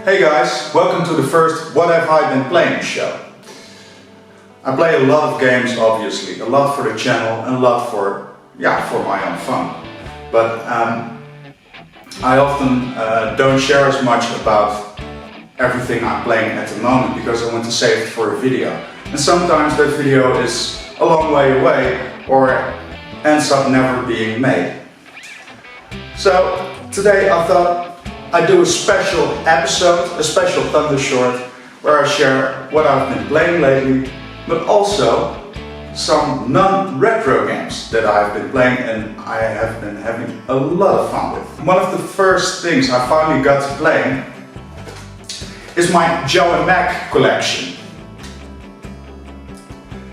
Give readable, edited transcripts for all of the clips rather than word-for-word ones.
Hey guys, welcome to the first What Have I Been Playing show. I play a lot of games, obviously, a lot for the channel and a lot for my own fun. But I often don't share as much about everything I'm playing at the moment because I want to save it for a video. And sometimes that video is a long way away or ends up never being made. So today I thought I'd do a special episode, a special Thundershort, where I share what I've been playing lately, but also some non-retro games that I've been playing and I have been having a lot of fun with. One of the first things I finally got to playing is my Joe and Mac collection.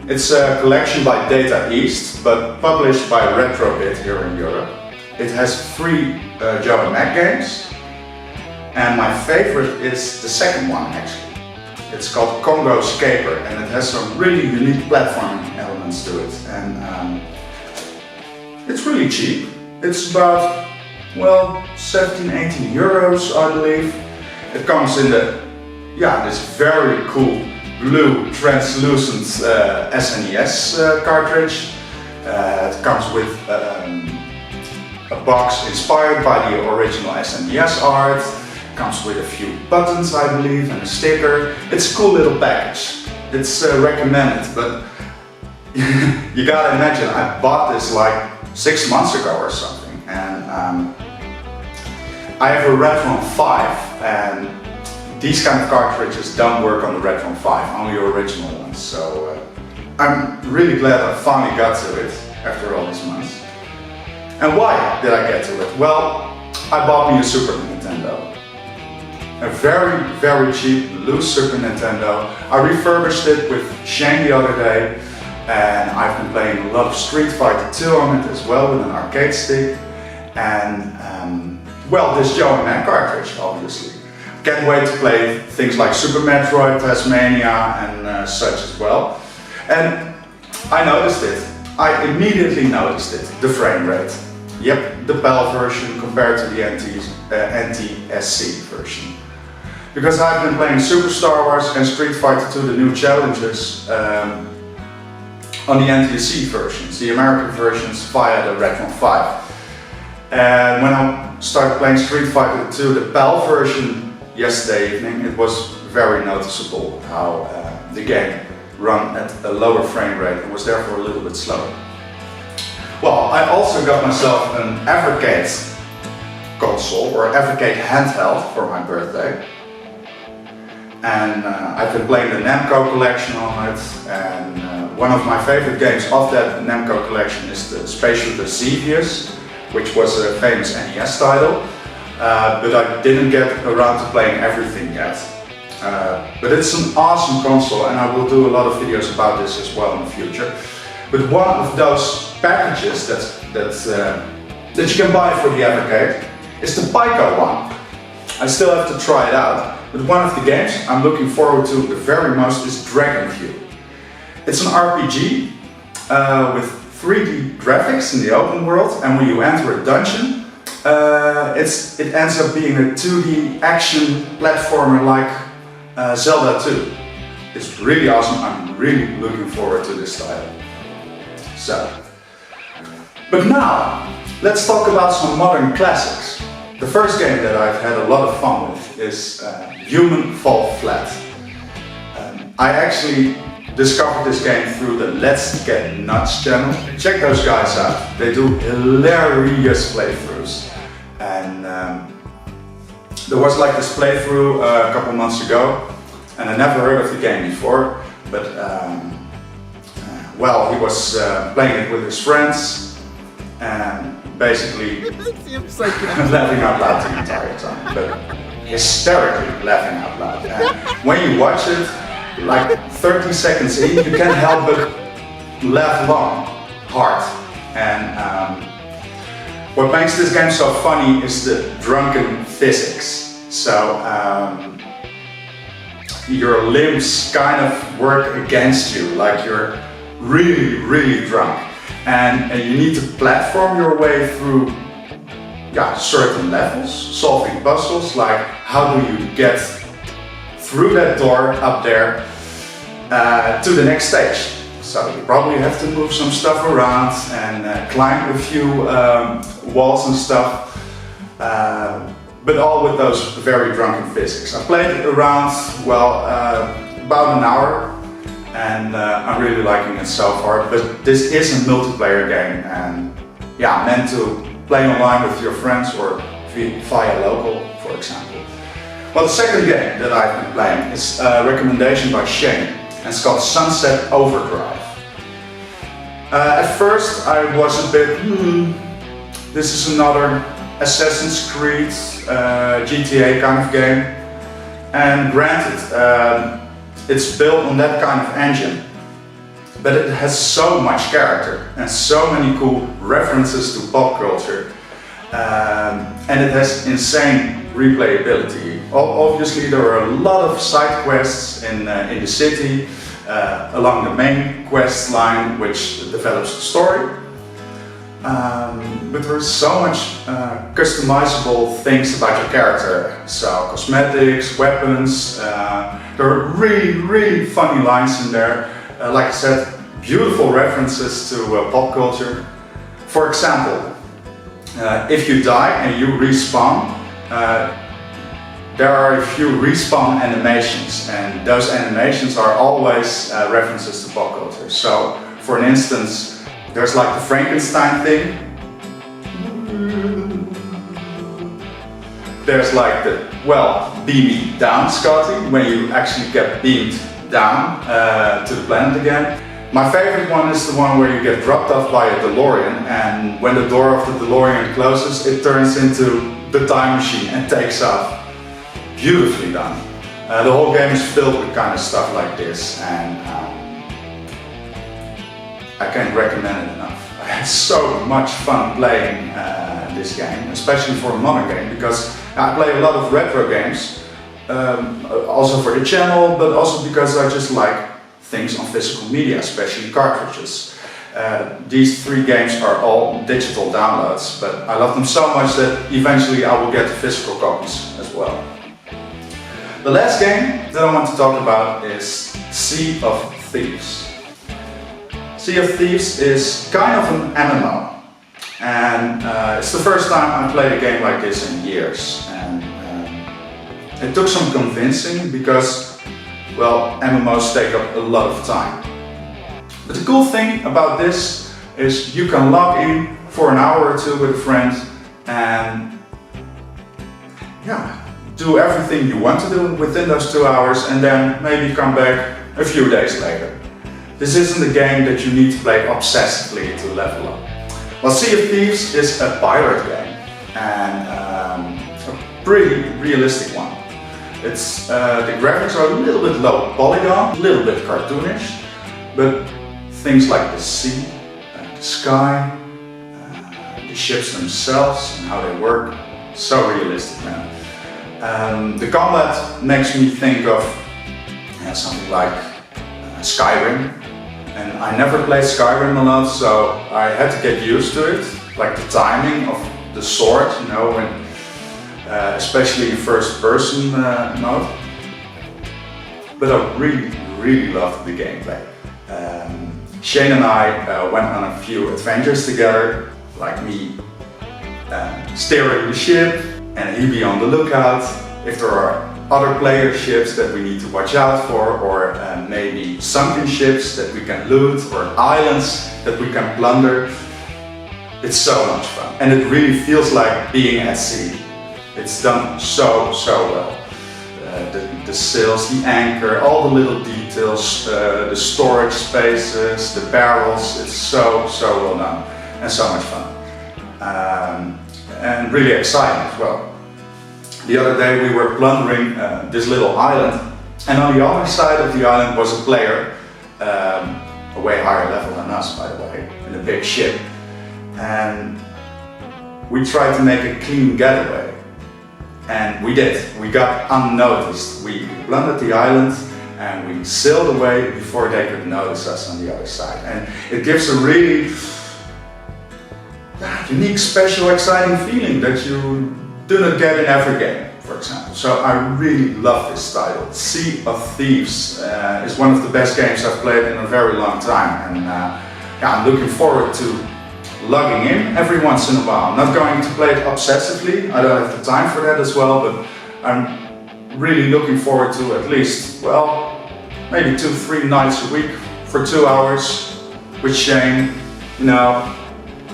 It's a collection by Data East, but published by Retrobit here in Europe. It has 3 Joe and Mac games, and my favorite is the second one actually. It's called Congo Scaper, and it has some really unique platforming elements to it. And it's really cheap. It's about, well, 17-18 euros, I believe. It comes in this very cool blue translucent SNES cartridge. It comes with a box inspired by the original SNES art. Comes with a few buttons, I believe, and a sticker. It's a cool little package. It's recommended, but you gotta imagine, I bought this like 6 months ago or something, and I have a Retron 5, and these kind of cartridges don't work on the Retron 5, only original ones. So I'm really glad I finally got to it after all these months. And why did I get to it? Well, I bought me a Super Nintendo. A very, very cheap loose Super Nintendo. I refurbished it with Shane the other day, and I've been playing a lot of Street Fighter 2 on it as well with an arcade stick, and well, this Joe and Mac cartridge, obviously. Can't wait to play things like Super Metroid, Tasmania, and such as well. And I noticed it. I immediately noticed it, the frame rate. Yep, the PAL version compared to the NTSC version. Because I've been playing Super Star Wars and Street Fighter 2, the new challenges, on the NTSC versions, the American versions via the Retron 5. And when I started playing Street Fighter 2, the PAL version yesterday evening, it was very noticeable how the game ran at a lower frame rate and was therefore a little bit slower. Well, I also got myself an Evercade console, or Evercade handheld, for my birthday. And I've been playing the Namco collection on it, and one of my favorite games of that Namco collection is the space shooter Thieves, which was a famous NES title, but I didn't get around to playing everything yet. But it's an awesome console, and I will do a lot of videos about this as well in the future. But one of those packages that you can buy for the Evercade is the Pico one. I still have to try it out, but one of the games I'm looking forward to the very most is Dragon View. It's an RPG with 3D graphics in the open world, and when you enter a dungeon, it ends up being a 2D action platformer like Zelda 2. It's really awesome. I'm really looking forward to this title. So, but now let's talk about some modern classics. The first game that I've had a lot of fun with is Human Fall Flat. I actually discovered this game through the Let's Get Nuts channel. Check those guys out. They do hilarious playthroughs. And there was like this playthrough a couple months ago, and I never heard of the game before, but well, he was playing it with his friends and basically laughing out loud the entire time, but hysterically laughing out loud. And when you watch it, like 30 seconds in, you can't help but laugh long, hard. And what makes this game so funny is the drunken physics. So your limbs kind of work against you, like you're really, really drunk. And you need to platform your way through certain levels, solving puzzles like how do you get through that door up there to the next stage. So you probably have to move some stuff around and climb a few walls and stuff, but all with those very drunken physics. I played it around, well, about an hour, and I'm really liking it so far. But this is a multiplayer game, and yeah, meant to play online with your friends or via local, for example. Well, the second game that I've been playing is a recommendation by Shane, and it's called Sunset Overdrive. At first I was a bit, this is another Assassin's Creed, GTA kind of game, and granted, it's built on that kind of engine, but it has so much character and so many cool references to pop culture, and it has insane replayability. Obviously there are a lot of side quests in the city, along the main quest line, which develops the story. But there's so much customizable things about your character. So cosmetics, weapons, there are really funny lines in there. Like I said, beautiful references to pop culture. For example, if you die and you respawn, there are a few respawn animations, and those animations are always references to pop culture. So, for an instance, there's like the Frankenstein thing. There's like the, well, beam me down, Scotty, when you actually get beamed down to the planet again. My favorite one is the one where you get dropped off by a DeLorean, and when the door of the DeLorean closes, it turns into the time machine and takes off. Beautifully done. The whole game is filled with kind of stuff like this, and I can't recommend it enough. I had so much fun playing this game, especially for a modern game, because I play a lot of retro games, also for the channel, but also because I just like things on physical media, especially cartridges. These three games are all digital downloads, but I love them so much that eventually I will get the physical copies as well. The last game that I want to talk about is Sea of Thieves. Sea of Thieves is kind of an MMO, and it's the first time I played a game like this in years, and it took some convincing because, well, MMOs take up a lot of time. But the cool thing about this is you can log in for an hour or two with a friend and yeah, do everything you want to do within those 2 hours, and then maybe come back a few days later. This isn't a game that you need to play obsessively to level up. Well, Sea of Thieves is a pirate game, and a pretty realistic one. It's the graphics are a little bit low polygon, a little bit cartoonish, but things like the sea, the sky, the ships themselves and how they work, so realistic, man. The combat makes me think of something like Skyrim, and I never played Skyrim a lot, so I had to get used to it, like the timing of the sword, you know, when, especially in first person mode. But I really loved the gameplay. Shane and I went on a few adventures together, like me steering the ship, and he'd be on the lookout if there are other player ships that we need to watch out for, or maybe sunken ships that we can loot, or islands that we can plunder. It's so much fun, and it really feels like being at sea. It's done so well. The sails, the anchor, all the little details, the storage spaces, the barrels, it's so well done and so much fun. And really exciting as well. The other day we were plundering this little island, and on the other side of the island was a player, a way higher level than us, by the way, in a big ship. And we tried to make a clean getaway. And we did. We got unnoticed. We plundered the island and we sailed away before they could notice us on the other side. And it gives a really unique, special, exciting feeling that you do not get in every game, for example. So I really love this title. Sea of Thieves is one of the best games I've played in a very long time, and yeah, I'm looking forward to logging in every once in a while. I'm not going to play it obsessively, I don't have the time for that as well, but I'm really looking forward to at least, well, maybe 2-3 nights a week for 2 hours with Shane, you know,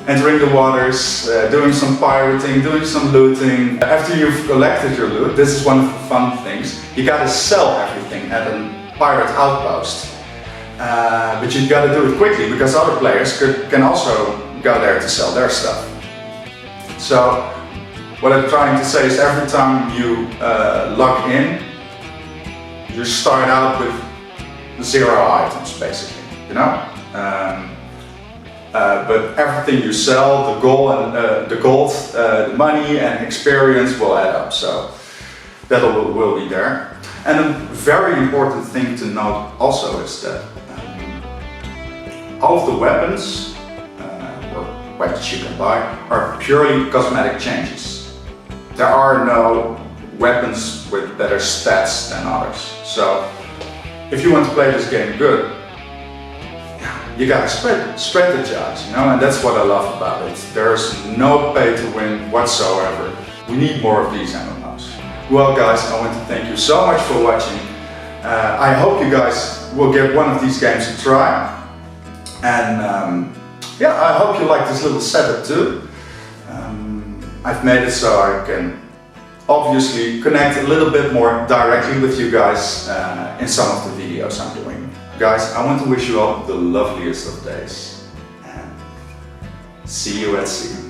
entering the waters, doing some pirating, doing some looting. After you've collected your loot, this is one of the fun things, you gotta sell everything at a pirate outpost. But you gotta do it quickly because other players can also go there to sell their stuff. So what I'm trying to say is every time you log in, you start out with 0 items basically, you know? But everything you sell, the gold, the money and experience will add up, so that will be there. And a very important thing to note also is that all of the weapons weapons you can buy are purely cosmetic changes. There are no weapons with better stats than others. So if you want to play this game good, you gotta strategize, you know, and that's what I love about it. There's no pay to win whatsoever. We need more of these MMOs. Well guys, I want to thank you so much for watching. I hope you guys will give one of these games a try. And yeah, I hope you like this little setup too. I've made it so I can obviously connect a little bit more directly with you guys in some of the videos I'm doing. Guys, I want to wish you all the loveliest of days. And see you at sea.